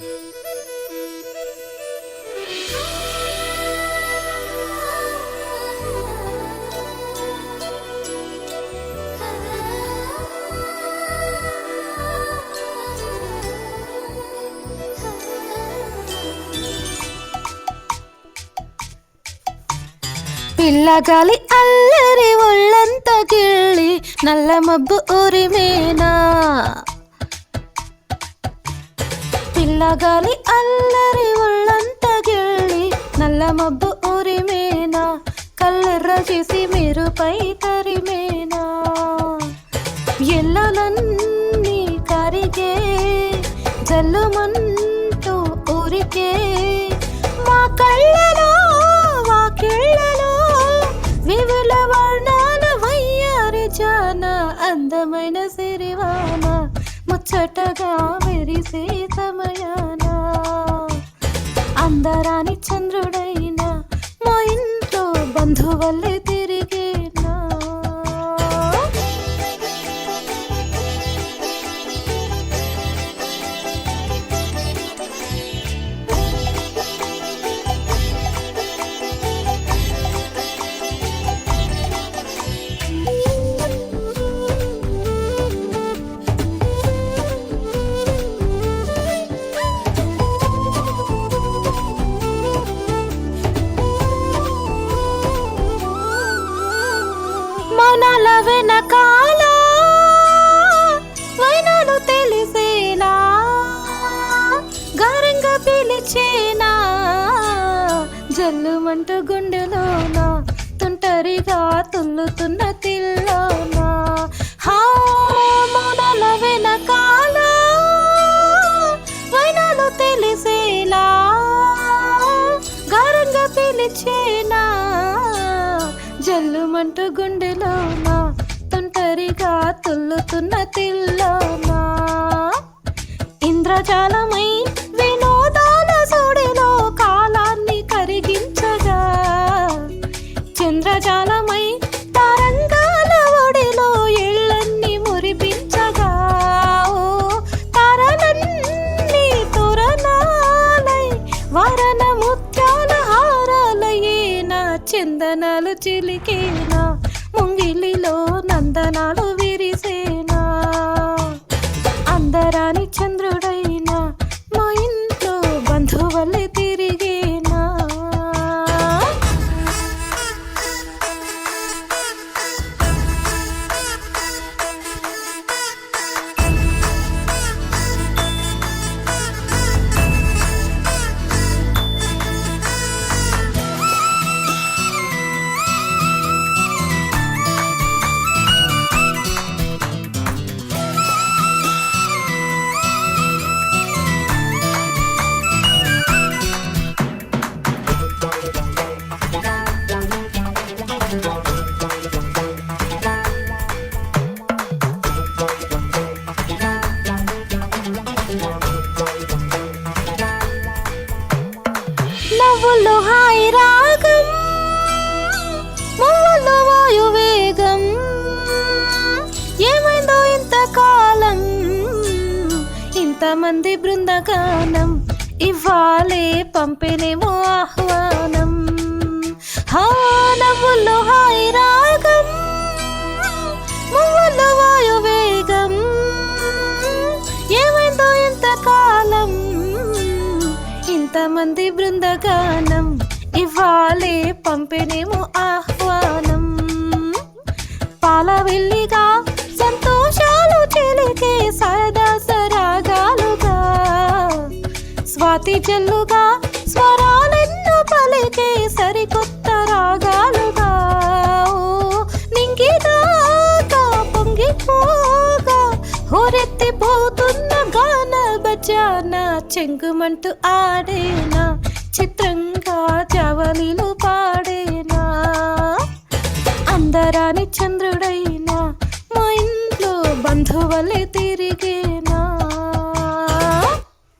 పిల్లగాలి అల్లరి ఒళ్ళంత గిళ్ళి నల్ల మబ్బు ఊరిమేనా. పిల్లగాలి అల్లరి ఒళ్ళంత గిళ్ళి నల్ల మబ్బు ఊరిమేనా. కల్లెర్ర చేసి మీరుపై తరిమేనా. ఎల్లలన్నీ కరిగే జల్లుమంటూ ఊరికే మా కళ్ళలో వాకిళ్ళలో వివుల వర్ణాల వయ్యారి జాన. అందమైన సిరివాన ముచ్చటగా మెరిసే సమయాన. అందరాని చంద్రుడైనా మా ఇంట్లో బంధువల్లే తిరిగేనా. మౌనాల వెనకాల వైనాలు తెలిసేలా గారంగా పిలిచేనా. జల్లుమంటూ గుండెలోన తుంటరిగా తుల్లుతున్న తిల్లోన. మౌనాల వెనకాల వైనాలు తెలిసేలా గారంగా పిలిచేనా. జల్లుమంటూ గుండెలోన తుంటరిగా తుల్లుతున్న తిల్లోన. ఇంద్రజాలమై వినోదాల సోడిలో కాలాన్ని కరిగించగా. చంద్రజాలమై తరంగాల ఒడిలో ఎళ్ళన్ని మురిపించగా. ఓ తారలన్నీ తోరణాలై వరన ముత్యాల హారాలయేనా. చందనాలు చిలికేనా ముంగిలిలో నందనాలు విరిసేనా. అందరాని చంద్రుడైనా మా ఇంట్లో బంధువల్లే తిరిగేనా. నవ్వుల్లో హాయి రాగం మువ్వుల్లో వాయువేగం. ఏమైందో ఇంతకాలం ఇంతమంది బృందగానం. ఇవ్వాలే పంపినేమో ఆహ్వానం. నవ్వుల్లో హాయి రాగం మువ్వుల్లో వాయువేగం. ఏమైందో ఇంతకాలం ఇంతమంది బృందగానం. ఇవ్వాలే పంపినేమో ఆహ్వానం. పాలవెల్లిగా సంతోషాలు చెలికే సరదా సరాగాలుగా. స్వాతి జల్లుగా స్వరాలెన్నో పలికే సరికొత్త రాగాలుగా. నింగిదాకా పొంగిపోగా హోరెత్తిపోతున్న గాన బజానా. చెంగుమంటూ ఆడేనా చిత్రంగా జవలిలో